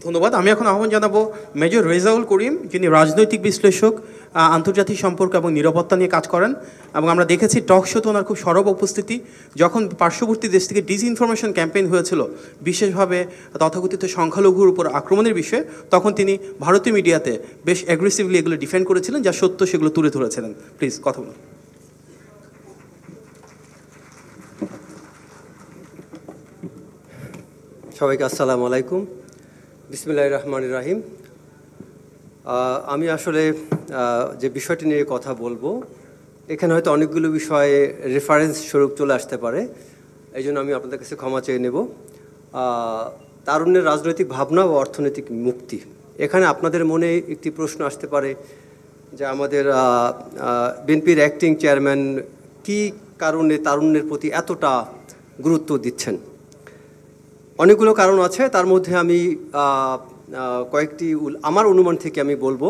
ধন্যবাদ। আমি এখন আহ্বান জানাবো মেজর রেজাউল করিম, যিনি রাজনৈতিক বিশ্লেষক, আন্তর্জাতিক সম্পর্ক এবং নিরাপত্তা নিয়ে কাজ করেন, এবং আমরা দেখেছি টক শোতে ওনার খুব সরব উপস্থিতি। যখন পার্শ্ববর্তী দেশ থেকে ডিসইনফরমেশন ক্যাম্পেইন হয়েছিল, বিশেষভাবে তথাকথিত সংখ্যালঘুর উপর আক্রমণের বিষয়ে, তখন তিনি ভারতীয় মিডিয়াতে বেশ অ্যাগ্রেসিভলি এগুলো ডিফেন্ড করেছিলেন, যা সত্য সেগুলো তুলে ধরেছিলেন। প্লিজ কথা বলুন। সবাইকে আসসালামু আলাইকুম, বিসমিল্লাহির রহমানির রহিম। আমি আসলে যে বিষয়টি নিয়ে কথা বলবো, এখানে হয়তো অনেকগুলো বিষয়ে রেফারেন্স স্বরূপ চলে আসতে পারে, এই জন্য আমি আপনাদের কাছে ক্ষমা চেয়ে নেব। তারুণ্যের রাজনৈতিক ভাবনা ও অর্থনৈতিক মুক্তি, এখানে আপনাদের মনে একটি প্রশ্ন আসতে পারে যে আমাদের বিএনপির অ্যাক্টিং চেয়ারম্যান কী কারণে তারুণ্যের প্রতি এতটা গুরুত্ব দিচ্ছেন। অনেকগুলো কারণ আছে, তার মধ্যে আমি কয়েকটি আমার অনুমান থেকে আমি বলবো।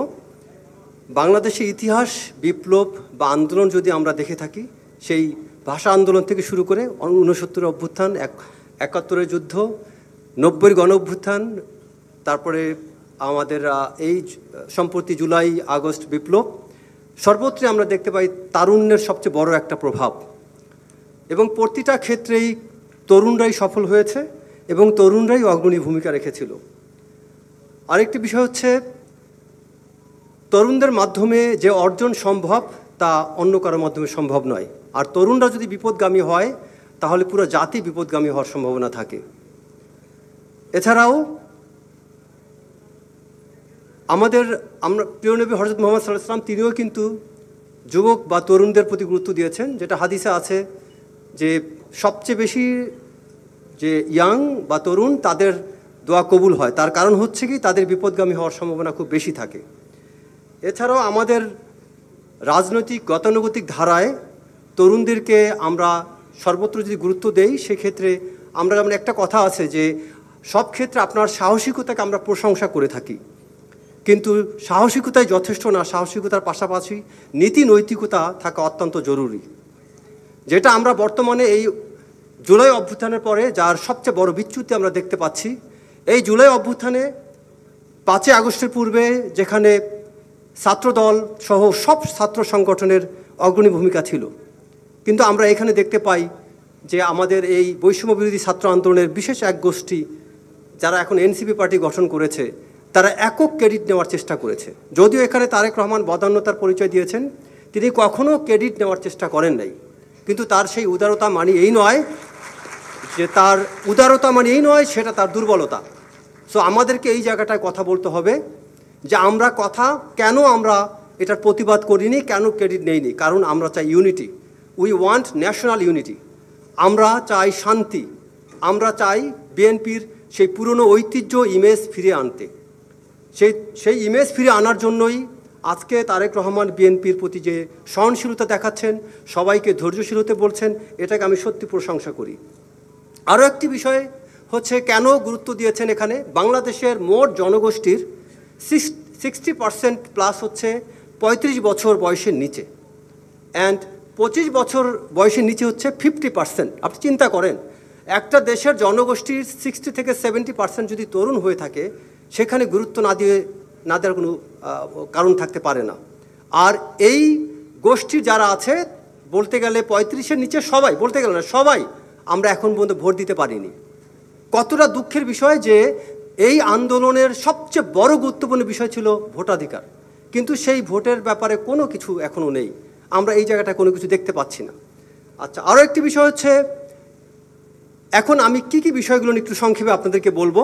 বাংলাদেশের ইতিহাস, বিপ্লব বা আন্দোলন যদি আমরা দেখে থাকি, সেই ভাষা আন্দোলন থেকে শুরু করে 69 অভ্যুত্থান, 71 যুদ্ধ, 90 গণ অভ্যুত্থান, তারপরে আমাদের এই সম্প্রতি জুলাই আগস্ট বিপ্লব, সর্বত্রই আমরা দেখতে পাই তারুণ্যের সবচেয়ে বড় একটা প্রভাব, এবং প্রতিটা ক্ষেত্রেই তরুণরাই সফল হয়েছে এবং তরুণরাই অগ্রণী ভূমিকা রেখেছিল। আরেকটি বিষয় হচ্ছে, তরুণদের মাধ্যমে যে অর্জন সম্ভব তা অন্য কারোর মাধ্যমে সম্ভব নয়। আর তরুণরা যদি বিপদগামী হয়, তাহলে পুরো জাতি বিপদগামী হওয়ার সম্ভাবনা থাকে। এছাড়াও আমরা প্রিয় নবী হযরত মুহাম্মদ সাল্লাল্লাহু আলাইহি ওয়াসাল্লাম তিনিও কিন্তু যুবক বা তরুণদের প্রতি গুরুত্ব দিয়েছেন, যেটা হাদিসে আছে যে সবচেয়ে বেশি যে ইয়াং বা তরুণ তাদের দোয়া কবুল হয়। তার কারণ হচ্ছে কি, তাদের বিপদগামী হওয়ার সম্ভাবনা খুব বেশি থাকে। এছাড়াও আমাদের রাজনৈতিক গতানুগতিক ধারায় তরুণদেরকে আমরা সর্বত্র যদি গুরুত্ব দেই, সেক্ষেত্রে আমরা যেমন একটা কথা আছে যে সব ক্ষেত্রে আপনার সাহসিকতাকে আমরা প্রশংসা করে থাকি, কিন্তু সাহসিকতাই যথেষ্ট না, সাহসিকতার পাশাপাশি নীতি নৈতিকতা থাকা অত্যন্ত জরুরি, যেটা আমরা বর্তমানে এই জুলাই অভ্যুত্থানের পরে যার সবচেয়ে বড় বিচ্যুতি আমরা দেখতে পাচ্ছি। এই জুলাই অভ্যুত্থানে 5 আগস্টের পূর্বে যেখানে ছাত্রদল সহ সব ছাত্র সংগঠনের অগ্রণী ভূমিকা ছিল, কিন্তু আমরা এখানে দেখতে পাই যে আমাদের এই বৈষম্য বিরোধী ছাত্র আন্দোলনের বিশেষ এক গোষ্ঠী, যারা এখন এনসিপি পার্টি গঠন করেছে, তারা একক ক্রেডিট নেওয়ার চেষ্টা করেছে। যদিও এখানে তারেক রহমান বদান্যতার পরিচয় দিয়েছেন, তিনি কখনও ক্রেডিট নেওয়ার চেষ্টা করেন নাই, কিন্তু তার সেই উদারতা মানে এই নয় যে সেটা তার দুর্বলতা। সো আমাদেরকে এই জায়গাটায় কথা বলতে হবে যে আমরা কেন আমরা এটার প্রতিবাদ করিনি, কেন ক্রেডিট নেইনি। কারণ আমরা চাই unity, we want national unity, আমরা চাই শান্তি, আমরা চাই বিএনপির সেই পুরনো ঐতিহ্য ইমেজ ফিরে আনতে। সেই ইমেজ ফিরে আনার জন্যই আজকে তারেক রহমান বিএনপির প্রতি যে সহনশীলতা দেখাচ্ছেন, সবাইকে ধৈর্যশীল হতে বলছেন, এটাকে আমি সত্যি প্রশংসা করি। আরও একটি বিষয় হচ্ছে, কেন গুরুত্ব দিয়েছেন এখানে, বাংলাদেশের মোট জনগোষ্ঠীর 60% প্লাস হচ্ছে 35 বছর বয়সের নিচে, অ্যান্ড 25 বছর বয়সের নিচে হচ্ছে 50%। আপনি চিন্তা করেন, একটা দেশের জনগোষ্ঠীর 60 থেকে 70% যদি তরুণ হয়ে থাকে, সেখানে গুরুত্ব না দেওয়ার কোনো কারণ থাকতে পারে না। আর এই গোষ্ঠীর যারা আছে, বলতে গেলে 35-এর নিচে সবাই, বলতে গেলে না সবাই, আমরা এখন পর্যন্ত ভোট দিতে পারিনি। কতটা দুঃখের বিষয় যে এই আন্দোলনের সবচেয়ে বড় গুরুত্বপূর্ণ বিষয় ছিল ভোটাধিকার, কিন্তু সেই ভোটের ব্যাপারে কোনো কিছু এখনও নেই। আমরা এই জায়গাটা কোনো কিছু দেখতে পাচ্ছি না। আচ্ছা, আরও একটি বিষয় হচ্ছে, এখন আমি কি বিষয়গুলো একটু সংক্ষেপে আপনাদেরকে বলবো,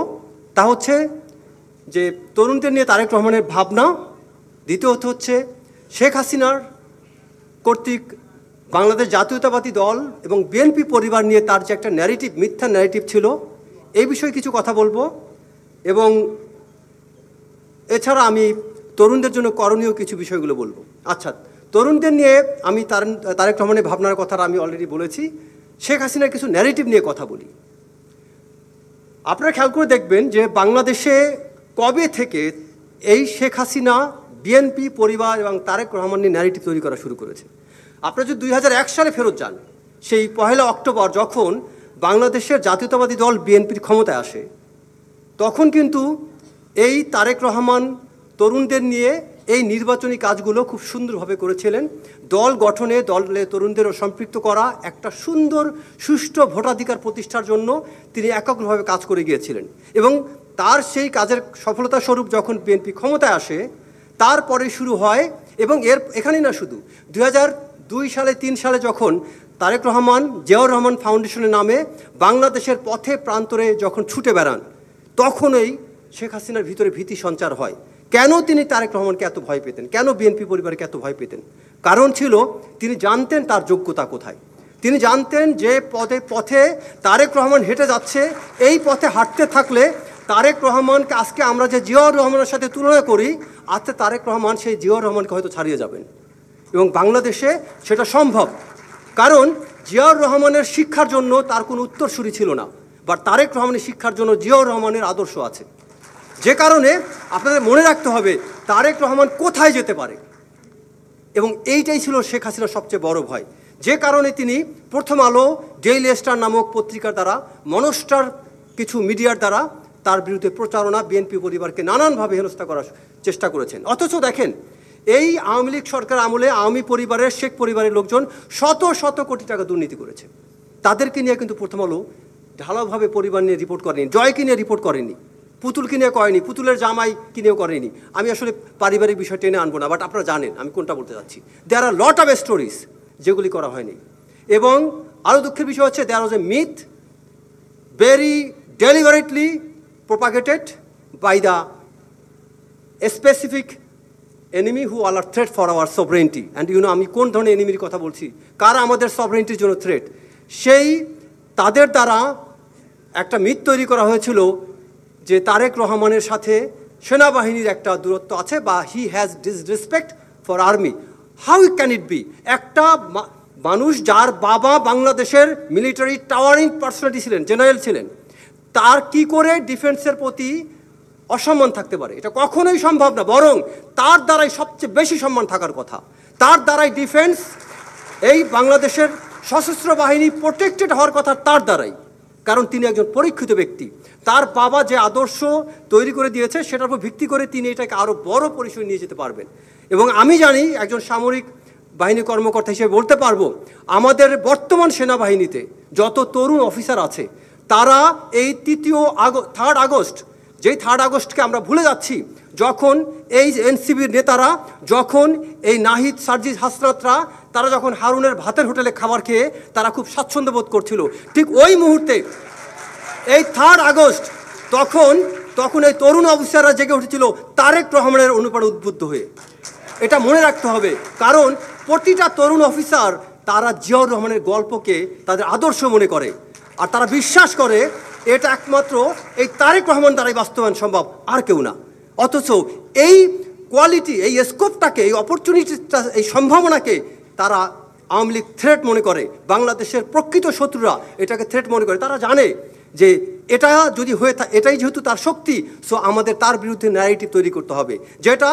তা হচ্ছে যে তরুণদের নিয়ে তারেক রহমানের ভাবনা, দ্বিতীয়ত হচ্ছে শেখ হাসিনার কর্তৃক বাংলাদেশ জাতীয়তাবাদী দল এবং বিএনপি পরিবার নিয়ে তার যে একটা ন্যারেটিভ, মিথ্যা ন্যারেটিভ ছিল, এই বিষয়ে কিছু কথা বলবো, এবং এছাড়া আমি তরুণদের জন্য করণীয় কিছু বিষয়গুলো বলবো। আচ্ছা, তরুণদের নিয়ে আমি তারেক রহমানের ভাবনার কথাটা আমি অলরেডি বলেছি। শেখ হাসিনার কিছু ন্যারেটিভ নিয়ে কথা বলি। আপনারা খেয়াল করে দেখবেন যে বাংলাদেশে কবে থেকে এই শেখ হাসিনা, বিএনপি পরিবার এবং তারেক রহমান নিয়ে ন্যারেটিভ তৈরি করা শুরু করেছে। আপনারা যদি 2001 সালে ফেরত যান, সেই 1 অক্টোবর যখন বাংলাদেশের জাতীয়তাবাদী দল বিএনপির ক্ষমতায় আসে, তখন কিন্তু এই তারেক রহমান তরুণদের নিয়ে এই নির্বাচনী কাজগুলো খুব সুন্দরভাবে করেছিলেন। দল গঠনে দলে তরুণদেরও সম্পৃক্ত করা, একটা সুন্দর সুষ্ঠু ভোটাধিকার প্রতিষ্ঠার জন্য তিনি এককভাবে কাজ করে গিয়েছিলেন। এবং তার সেই কাজের সফলতা স্বরূপ যখন বিএনপি ক্ষমতায় আসে, তারপরে শুরু হয়, এবং এখানেই না শুধু 2002 সালে 3 সালে যখন তারেক রহমান জিয়াউর রহমান ফাউন্ডেশনের নামে বাংলাদেশের পথে প্রান্তরে যখন ছুটে বেড়ান, তখনই শেখ হাসিনার ভিতরে ভীতি সঞ্চার হয়। কেন তিনি তারেক রহমানকে এত ভয় পেতেন, কেন বিএনপি পরিবারকে এত ভয় পেতেন? কারণ ছিল তিনি জানতেন তার যোগ্যতা কোথায়। তিনি জানতেন যে পথে তারেক রহমান হেঁটে যাচ্ছে, এই পথে হাঁটতে থাকলে তারেক রহমানকে আজকে আমরা যে জিয়াউর রহমানের সাথে তুলনা করি, আজকে তারেক রহমান সেই জিয়াউর রহমানকে হয়তো ছাড়িয়ে যাবেন। এবং বাংলাদেশে সেটা সম্ভব, কারণ জিয়াউর রহমানের শিক্ষার জন্য তার কোনো উত্তরসূরি ছিল না, বা তারেক রহমানের শিক্ষার জন্য জিয়াউর রহমানের আদর্শ আছে। যে কারণে আপনাদের মনে রাখতে হবে তারেক রহমান কোথায় যেতে পারে, এবং এইটাই ছিল শেখ হাসিনার সবচেয়ে বড় ভয়। যে কারণে তিনি প্রথম আলো, ডেইলি স্টার নামক পত্রিকার দ্বারা, মনস্টার কিছু মিডিয়ার দ্বারা তার বিরুদ্ধে প্রচারণা, বিএনপি পরিবারকে নানানভাবে হেনস্থা করার চেষ্টা করেছেন। অথচ দেখেন, এই আওয়ামী লীগ সরকার আমলে আওয়ামী পরিবারের, শেখ পরিবারের লোকজন শত শত কোটি টাকা দুর্নীতি করেছে। তাদেরকে নিয়ে কিন্তু প্রথম আলো ঢালাওভাবে পরিবার নিয়ে রিপোর্ট করেনি, জয়কে নিয়ে রিপোর্ট করেনি, পুতুলকে নিয়ে করেনি, পুতুলের জামাই কিনেও করেনি। আমি আসলে পারিবারিক বিষয় টেনে আনবো না, বাট আপনারা জানেন আমি কোনটা বলতে চাচ্ছি। দেয়ার আর লট অফ স্টোরিজ যেগুলি করা হয়নি। এবং আরও দুঃখের বিষয় হচ্ছে, there was a myth very deliberately propagated by the specific enemy who are a threat for our sovereignty. And you know, আমি কোন ধরনের এনিমির কথা বলছি, কারা আমাদের সভরেন্টির জন্য থ্রেট, সেই তাদের দ্বারা একটা মিথ তৈরি করা হয়েছিল যে তারেক রহমানের সাথে সেনাবাহিনীর একটা দূরত্ব আছে, বা he has disrespect for army. How can it be? একটা মানুষ যার বাবা বাংলাদেশের মিলিটারি টাওয়ারিং পার্সোনালিটি ছিলেন, জেনারেল ছিলেন, তার কি করে ডিফেন্সের প্রতি অসম্মান থাকতে পারে? এটা কখনোই সম্ভব না। বরং তার দ্বারাই সবচেয়ে বেশি সম্মান থাকার কথা। তার দ্বারাই ডিফেন্স, এই বাংলাদেশের সশস্ত্র বাহিনী প্রোটেক্টেড হওয়ার কথা তার দ্বারাই, কারণ তিনি একজন পরীক্ষিত ব্যক্তি। তার বাবা যে আদর্শ তৈরি করে দিয়েছে, সেটার উপর ভিত্তি করে তিনি এটাকে আরও বড় পরিসরে নিয়ে যেতে পারবেন। এবং আমি জানি, একজন সামরিক বাহিনী কর্মকর্তা হিসেবে বলতে পারবো, আমাদের বর্তমান সেনাবাহিনীতে যত তরুণ অফিসার আছে, তারা এই 3rd আগস্ট, যেই 3rd আগস্টকে আমরা ভুলে যাচ্ছি, যখন এই এনসিবির নেতারা, যখন এই নাহিদ, সার্জিস, হাসনাতরা, তারা যখন হারুনের ভাতের হোটেলে খাবার খেয়ে তারা খুব স্বাচ্ছন্দ্য বোধ করছিল, ঠিক ওই মুহূর্তে এই 3rd আগস্ট, তখন এই তরুণ অফিসাররা জেগে উঠেছিল তারেক রহমানের অনুপ্রেরণা উদ্বুদ্ধ হয়ে। এটা মনে রাখতে হবে, কারণ প্রতিটা তরুণ অফিসার তারা জিয়াউর রহমানের গল্পকে তাদের আদর্শ মনে করে, আর তারা বিশ্বাস করে এটা একমাত্র এই তারেক রহমান দ্বারাই বাস্তবায়ন সম্ভব, আর কেউ না। অথচ এই কোয়ালিটি, এই স্কোপটাকে, এই অপরচুনিটিটা, এই সম্ভাবনাকে তারা আওয়ামী লীগ থ্রেট মনে করে। বাংলাদেশের প্রকৃত শত্রুরা এটাকে থ্রেট মনে করে। তারা জানে যে এটা যদি হয়ে থাকে, এটাই যেহেতু তার শক্তি, সো আমাদের তার বিরুদ্ধে ন্যারেটিভ তৈরি করতে হবে, যেটা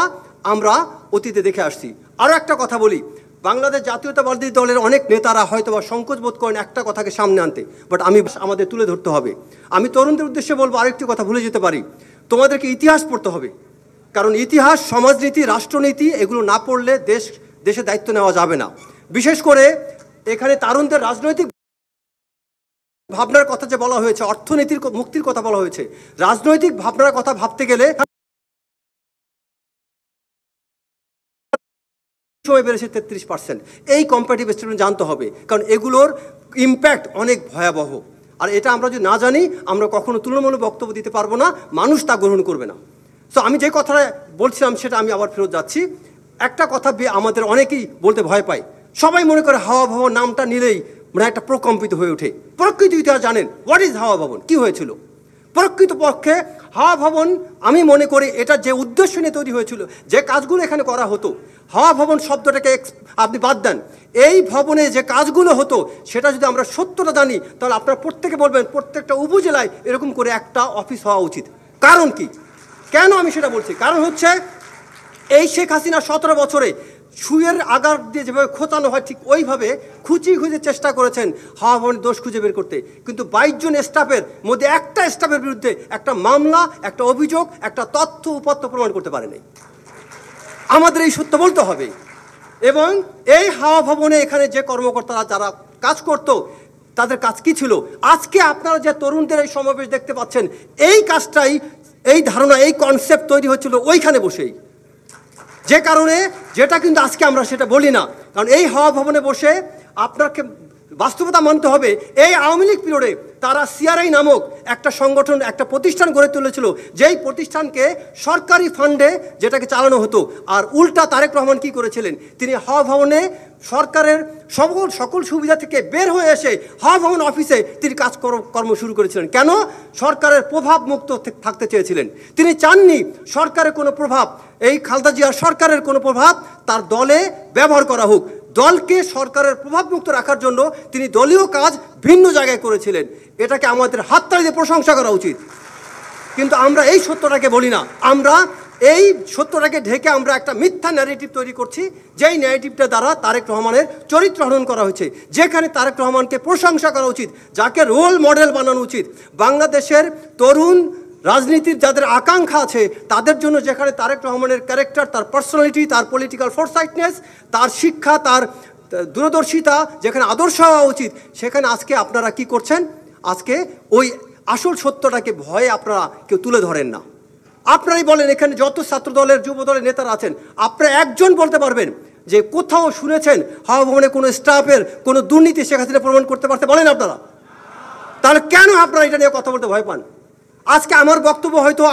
আমরা অতীতে দেখে আসছি। আরও একটা কথা বলি, বাংলাদেশ জাতীয়তাবাদী দলের অনেক নেতারা হয়তো বা সংকোচ বোধ করেন একটা কথাকে সামনে আনতে, বাট আমাদের তুলে ধরতে হবে। আমি তরুণদের উদ্দেশ্যে বলবো, আরেকটি কথা ভুলে যেতে পারি, তোমাদেরকে ইতিহাস পড়তে হবে। কারণ ইতিহাস, সমাজনীতি, রাষ্ট্রনীতি এগুলো না পড়লে দেশে দায়িত্ব নেওয়া যাবে না। বিশেষ করে এখানে তরুণদের রাজনৈতিক ভাবনার কথা যে বলা হয়েছে, অর্থনীতির মুক্তির কথা বলা হয়েছে, রাজনৈতিক ভাবনার কথা ভাবতে গেলে সময় বেড়েছে 33%। এই কম্পারেটিভ স্টেটমেন্ট জানতে হবে, কারণ এগুলোর ইম্প্যাক্ট অনেক ভয়াবহ। আর এটা আমরা যদি না জানি, আমরা কখনো তুলনামূলক বক্তব্য দিতে পারবো না, মানুষ তা গ্রহণ করবে না। সো আমি যে কথাটা বলছিলাম সেটা আমি আবার ফেরত যাচ্ছি। একটা কথা আমাদের অনেকেই বলতে ভয় পায়, সবাই মনে করে হাওয়া ভবন নামটা নিলেই মানে একটা প্রকম্পিত হয়ে ওঠে। প্রকৃত ইতিহাস জানেন, হোয়াট ইজ হাওয়া ভবন, কী হয়েছিল? প্রকৃতপক্ষে হাওয়া ভবন, আমি মনে করি এটা যে উদ্দেশ্য নিয়ে তৈরি হয়েছিল, যে কাজগুলো এখানে করা হতো, হাওয়া ভবন শব্দটাকে আপনি বাদ দেন, এই ভবনে যে কাজগুলো হতো সেটা যদি আমরা সত্যটা জানি, তাহলে আপনারা প্রত্যেকে বলবেন প্রত্যেকটা উপজেলায় এরকম করে একটা অফিস হওয়া উচিত। কারণ কি, কেন আমি সেটা বলছি? কারণ হচ্ছে এই শেখ হাসিনা 17 বছরে সুয়ের আগার দিয়ে যেভাবে খোঁচানো হয় ঠিক ওইভাবে খুঁচিয়ে খুঁজে চেষ্টা করেছেন হাওয়া ভবনের দোষ খুঁজে বের করতে, কিন্তু 22 জন স্টাফের মধ্যে একটা স্টাফের বিরুদ্ধে একটা মামলা, একটা অভিযোগ, একটা তথ্য উপাত্ত প্রমাণ করতে পারেনি। আমাদের এই সত্য বলতে হবে। এবং এই হাওয়া ভবনে এখানে যে কর্মকর্তারা যারা কাজ করত তাদের কাজ কি ছিল? আজকে আপনারা যে তরুণদের এই সমাবেশ দেখতে পাচ্ছেন, এই কাজটাই, এই ধারণা, এই কনসেপ্ট তৈরি হচ্ছিল ওইখানে বসেই। যে কারণে যেটা কিন্তু আজকে আমরা সেটা বলি না, কারণ এই হাওয়া ভবনে বসে আপনাকে বাস্তবতা মানতে হবে। এই আওয়ামী লীগ পিরিয়ডে তারা সিআরআই নামক একটা সংগঠন, একটা প্রতিষ্ঠান গড়ে তুলেছিল, যেই প্রতিষ্ঠানকে সরকারি ফান্ডে যেটাকে চালানো হতো। আর উল্টা তারেক রহমান কি করেছিলেন? তিনি হাওয়া ভবনে সরকারের সকল সুবিধা থেকে বের হয়ে এসে হাওয়া ভবন অফিসে তিনি কর্ম শুরু করেছিলেন। কেন? সরকারের প্রভাব মুক্ত থাকতে চেয়েছিলেন। তিনি চাননি সরকারের কোনো প্রভাব, এই খালেদা জিয়ার সরকারের কোনো প্রভাব তার দলে ব্যবহার করা হোক। দলকে সরকারের প্রভাবমুক্ত রাখার জন্য তিনি দলীয় কাজ ভিন্ন জায়গায় করেছিলেন। এটাকে আমাদের হাততালি দিয়ে প্রশংসা করা উচিত। কিন্তু আমরা এই সত্যটাকে বলি না, আমরা এই সত্যটাকে ঢেকে আমরা একটা মিথ্যা ন্যারেটিভ তৈরি করছি, যেই ন্যারেটিভটা দ্বারা তারেক রহমানের চরিত্র হনন করা হয়েছে। যেখানে তারেক রহমানকে প্রশংসা করা উচিত, যাকে রোল মডেল বানানো উচিত, বাংলাদেশের তরুণ রাজনীতির যাদের আকাঙ্ক্ষা আছে তাদের জন্য, যেখানে তারেক রহমানের ক্যারেক্টার, তার পার্সোনালিটি, তার পলিটিক্যাল ফোরসাইটনেস, তার শিক্ষা, তার দূরদর্শিতা যেখানে আদর্শ হওয়া উচিত, সেখানে আজকে আপনারা কি করছেন? আজকে ওই আসল সত্যটাকে ভয়ে আপনারা কেউ তুলে ধরেন না। আপনারাই বলেন, এখানে যত ছাত্র দলের, যুব দলের নেতারা আছেন, আপনারা একজন বলতে পারবেন যে কোথাও শুনেছেন হাওয়া ভবনে কোনো স্টাফের কোনো দুর্নীতি শেখ হাসিনা প্রমাণ করতে পারতে? বলেন আপনারা। তাহলে কেন আপনারা এটা নিয়ে কথা বলতে ভয় পান? আজকে আমার বক্তব্য হয়তো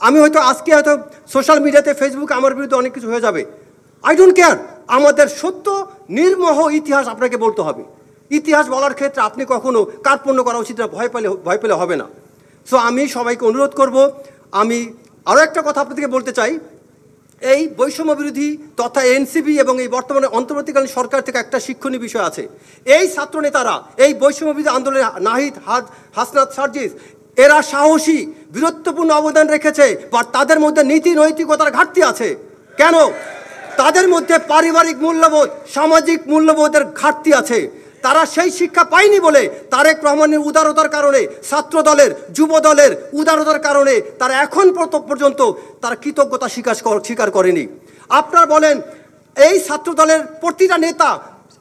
আমি হয়তো আজকে হয়তো সোশ্যাল মিডিয়াতে, ফেসবুকে আমার বিরুদ্ধে অনেক কিছু হয়ে যাবে। I don't care. আমাদের সত্য নির্মোহ ইতিহাস আপনাকে বলতে হবে। ইতিহাস বলার ক্ষেত্রে আপনি কখনো কার্পণ্য করা উচিত না, ভয় পেলে হবে না। সো আমি সবাইকে অনুরোধ করব, আমি আরও একটা কথা আপনাদেরকে বলতে চাই। এই বৈষম্য বিরোধী তথা এনসিপি এবং এই বর্তমানে অন্তর্বর্তীকালীন সরকার থেকে একটা শিক্ষণীয় বিষয় আছে। এই ছাত্রনেতারা, এই বৈষম্য বিরোধী আন্দোলনে নাহিদ, হাসনাত, সার্জিস, এরা সাহসী, বীরত্বপূর্ণ অবদান রেখেছে, বা তাদের মধ্যে নীতি নৈতিকতার ঘাটতি আছে। কেন? তাদের মধ্যে পারিবারিক মূল্যবোধ, সামাজিক মূল্যবোধের ঘাটতি আছে। তারা সেই শিক্ষা পায়নি বলে তারেক রহমানের উদারতার কারণে, ছাত্র দলের, যুব দলের উদারতার কারণে তারা এখন পর্যন্ত তারা কৃতজ্ঞতা স্বীকার করেনি। আপনারা বলেন, এই ছাত্র দলের প্রতিটা নেতা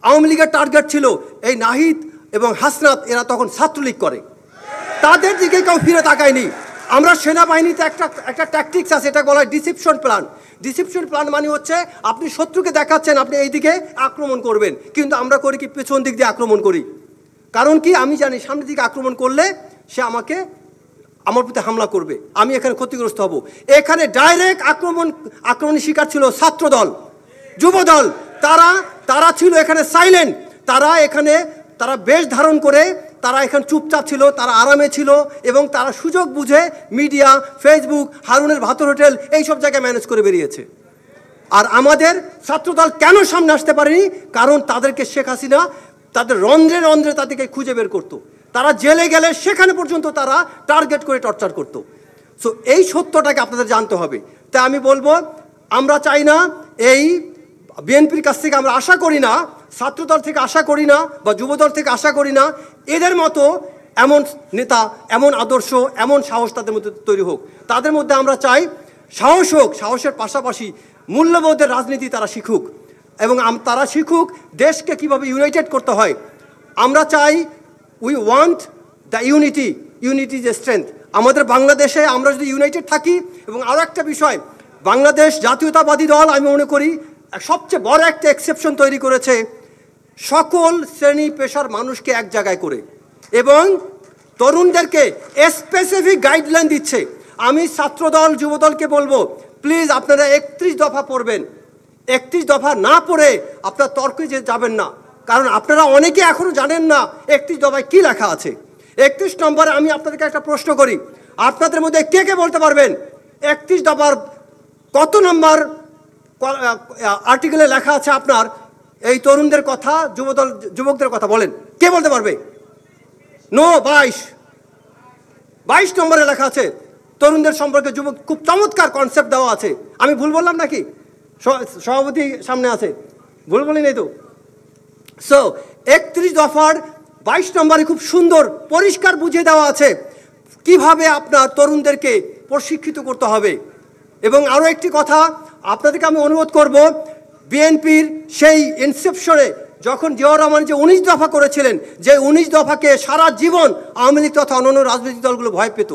আওয়ামী লীগের টার্গেট ছিল। এই নাহিদ এবং হাসনাত এরা তখন ছাত্রলীগ করে, তাদের দিকে কেউ ফিরে তাকায়নি। আমরা সেনাবাহিনীতে একটা ট্যাকটিক্স আছে, এটা বলা হয় ডিসিপশন প্ল্যান। ডিসিপশন প্ল্যান মানে হচ্ছে আপনি শত্রুকে দেখাচ্ছেন আপনি এই দিকে আক্রমণ করবেন, কিন্তু আমরা করি কি? পেছন দিক দিয়ে আক্রমণ করি। কারণ কি? আমি জানি সামনের দিকে আক্রমণ করলে সে আমার প্রতি হামলা করবে, আমি এখানে ক্ষতিগ্রস্ত হব। এখানে ডাইরেক্ট আক্রমণের শিকার ছিল ছাত্রদল, যুবদল। তারা ছিল এখানে সাইলেন্ট। তারা বেশ ধারণ করে তারা এখানে চুপচাপ ছিল, তারা আরামে ছিল, এবং তারা সুযোগ বুঝে মিডিয়া, ফেসবুক, হারুনের ভাতর হোটেল এইসব জায়গায় ম্যানেজ করে বেরিয়েছে। আর আমাদের ছাত্রদল কেন সামনে আসতে পারেনি? কারণ তাদেরকে শেখ হাসিনা তাদের রন্ধ্রে রন্ধ্রে তাদেরকে খুঁজে বের করত। তারা জেলে গেলে সেখানে পর্যন্ত তারা টার্গেট করে টর্চার করত। সো এই সত্যটাকে আপনাদের জানতে হবে। তাই আমি বলবো, আমরা চাই না, এই বিএনপির কাছ থেকে আমরা আশা করি না, ছাত্রদল থেকে আশা করি না, বা যুবদল থেকে আশা করি না এদের মতো এমন নেতা, এমন আদর্শ, এমন সাহস তাদের মধ্যে তৈরি হোক। তাদের মধ্যে আমরা চাই সাহস হোক, সাহসের পাশাপাশি মূল্যবোধের রাজনীতি তারা শিখুক, এবং তারা শিখুক দেশকে কিভাবে ইউনাইটেড করতে হয়। আমরা চাই, we want the unity is a strength. আমাদের বাংলাদেশে আমরা যদি ইউনাইটেড থাকি, এবং আরও একটা বিষয়, বাংলাদেশ জাতীয়তাবাদী দল আমি মনে করি সবচেয়ে বড় একটা এক্সেপশন তৈরি করেছে, সকল শ্রেণী পেশার মানুষকে এক জায়গায় করে, এবং তরুণদেরকে স্পেসিফিক গাইডলাইন দিচ্ছে। আমি ছাত্রদল, যুবদলকে বলবো, প্লিজ আপনারা 31 দফা পড়বেন। 31 দফা না পড়ে আপনারা তর্কে যাবেন না, কারণ আপনারা অনেকে এখনও জানেন না 31 দফায় কী লেখা আছে। 31 নম্বরে আমি আপনাদেরকে একটা প্রশ্ন করি, আপনাদের মধ্যে কে বলতে পারবেন 31 দফার কত নম্বর আর্টিকেলে লেখা আছে আপনার এই তরুণদের কথা, যুবকদের কথা? বলেন, কে বলতে পারবে? নো, 22 নম্বরে লেখা আছে তরুণদের সম্পর্কে। খুব চমৎকার কনসেপ্ট দেওয়া আছে। আমি ভুল বললাম নাকি? সভাপতি সামনে আছে, ভুল বলি নাই তো? সো 31 দফার 22 নম্বরে খুব সুন্দর পরিষ্কার বুঝিয়ে দেওয়া আছে কিভাবে আপনার তরুণদেরকে প্রশিক্ষিত করতে হবে। এবং আরও একটি কথা আপনাদেরকে আমি অনুরোধ করব, বিএনপির সেই ইনসেপশনে যখন জিয়াউর রহমান যে 19 দফা করেছিলেন, যে 19 দফাকে সারা জীবন আওয়ামী লীগ তথা অন্যান্য রাজনৈতিক দলগুলো ভয় পেত,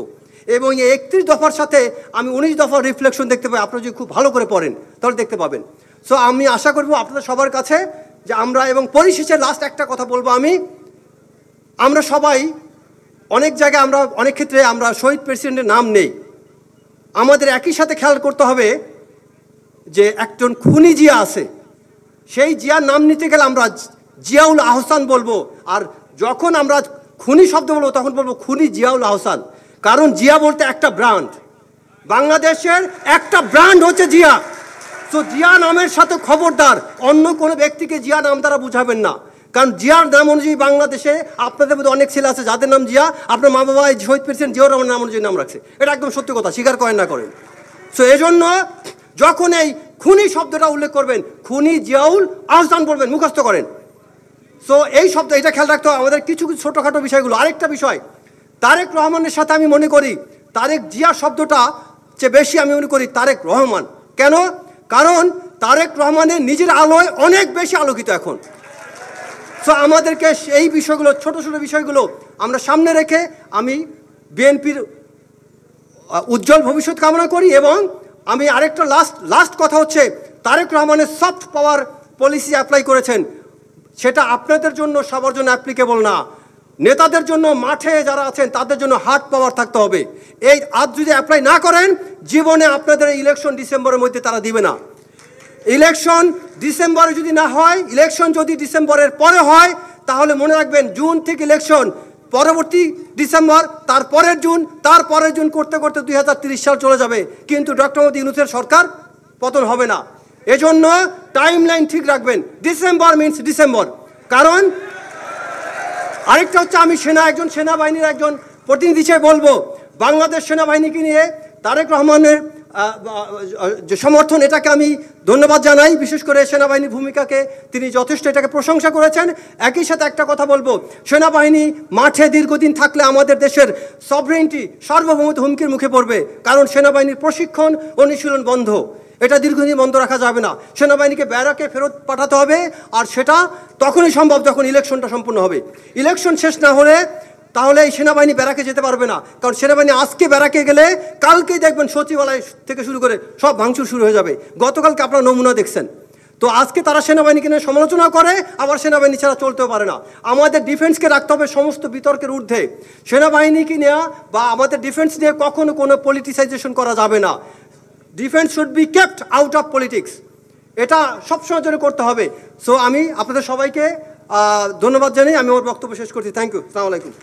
এবং এই 31 দফার সাথে আমি 19 দফার রিফ্লেকশন দেখতে পাই। আপনারা যদি খুব ভালো করে পড়েন তাহলে দেখতে পাবেন। সো আমি আশা করব আপনাদের সবার কাছে যে আমরা, এবং পরিশেষে লাস্ট একটা কথা বলবো আমি, আমরা সবাই অনেক জায়গায় আমরা অনেক ক্ষেত্রে আমরা শহীদ প্রেসিডেন্টের নাম নেই। আমাদের একই সাথে খেয়াল করতে হবে যে একজন খুনি জিয়া আছে, সেই জিয়ার নাম নিতে গেলে আমরা জিয়াউল আহসান বলবো, আর যখন আমরা খুনি শব্দ বলবো তখন বলবো খুনি জিয়াউল আহসান। কারণ জিয়া বলতে একটা ব্র্যান্ড, বাংলাদেশের একটা ব্র্যান্ড হচ্ছে জিয়া। তো জিয়া নামের সাথে খবরদার অন্য কোনো ব্যক্তিকে জিয়া নাম দ্বারা বুঝাবেন না, কারণ জিয়ার নাম অনুযায়ী বাংলাদেশে আপনাদের মধ্যে অনেক ছেলে আছে যাদের নাম জিয়া, আপনার মা বাবা শহীদ প্রেসিডেন্ট জিয়াউর রহমানের নাম অনুযায়ী নাম রাখছে। এটা একদম সত্যি কথা, স্বীকার করেন না করেন। সো এই জন্য যখন এই খুনি শব্দটা উল্লেখ করবেন, খুনি জিয়াউল আহসান বলবেন, মুখস্থ করেন। সো এই শব্দ, এটা খেয়াল রাখতে হবে আমাদের কিছু কিছু ছোটোখাটো বিষয়গুলো। আরেকটা বিষয়, তারেক রহমানের সাথে আমি মনে করি তারেক জিয়া শব্দটা চেয়ে বেশি আমি মনে করি তারেক রহমান। কেন? কারণ তারেক রহমানের নিজের আলোয় অনেক বেশি আলোকিত এখন। সো আমাদেরকে এই বিষয়গুলো, ছোট ছোট বিষয়গুলো আমরা সামনে রেখে আমি বিএনপির উজ্জ্বল ভবিষ্যৎ কামনা করি। এবং আমি আরেকটা লাস্ট কথা হচ্ছে, তারেক রহমানের সফট পাওয়ার পলিসি অ্যাপ্লাই করেছেন, সেটা আপনাদের জন্য সবার জন্য অ্যাপ্লিকেবল না। নেতাদের জন্য, মাঠে যারা আছেন তাদের জন্য হার্ড পাওয়ার থাকতে হবে। এই আজ যদি অ্যাপ্লাই না করেন, জীবনে আপনাদের ইলেকশন ডিসেম্বরের মধ্যে তারা দিবে না। ইলেকশন ডিসেম্বরে যদি না হয়, ইলেকশন যদি ডিসেম্বরের পরে হয়, তাহলে মনে রাখবেন জুন থেকে ইলেকশন, পরবর্তী ডিসেম্বর, তারপরের জুন, তারপরের জুন করতে করতে 2030 সাল চলে যাবে, কিন্তু ডক্টর মোহাম্মদ ইউনূসের সরকার পতন হবে না। এজন্য টাইম লাইন ঠিক রাখবেন, ডিসেম্বর মিনস ডিসেম্বর। কারণ আরেকটা হচ্ছে, আমি একজন সেনাবাহিনীর একজন প্রতিনিধি হিসেবে বলবো, বাংলাদেশ সেনাবাহিনীকে নিয়ে তারেক রহমানের যে সমর্থন, এটাকে আমি ধন্যবাদ জানাই। বিশেষ করে সেনাবাহিনীর ভূমিকাকে তিনি যথেষ্ট এটাকে প্রশংসা করেছেন। একই সাথে একটা কথা বলবো, সেনাবাহিনী মাঠে দীর্ঘদিন থাকলে আমাদের দেশের সভরেন্টি, সার্বভৌমত্ব হুমকির মুখে পড়বে। কারণ সেনাবাহিনীর প্রশিক্ষণ, অনুশীলন বন্ধ, এটা দীর্ঘদিন বন্ধ রাখা যাবে না। সেনাবাহিনীকে ব্যারাকে ফেরত পাঠাতে হবে, আর সেটা তখনই সম্ভব যখন ইলেকশনটা সম্পূর্ণ হবে। ইলেকশন শেষ না হলে তাহলে এই সেনাবাহিনী ব্যারাকে যেতে পারবে না। কারণ সেনাবাহিনী আজকে ব্যারাকে গেলে কালকেই দেখবেন সচিবালয় থেকে শুরু করে সব ভাঙচুর শুরু হয়ে যাবে। গতকালকে আপনারা নমুনা দেখছেন। তো আজকে তারা সেনাবাহিনীকে নিয়ে সমালোচনা করে, আবার সেনাবাহিনী ছাড়া চলতেও পারে না। আমাদের ডিফেন্সকে রাখতে হবে সমস্ত বিতর্কের ঊর্ধ্বে। সেনাবাহিনীকে নেওয়া বা আমাদের ডিফেন্স নিয়ে কখনো কোনো পলিটিসাইজেশন করা যাবে না। Defence should be kept out of politics, এটা সবসময় জন্য করতে হবে। সো আমি আপনাদের সবাইকে ধন্যবাদ জানাই। আমি ওর বক্তব্য শেষ করছি। Thank you. আসসালামু আলাইকুম।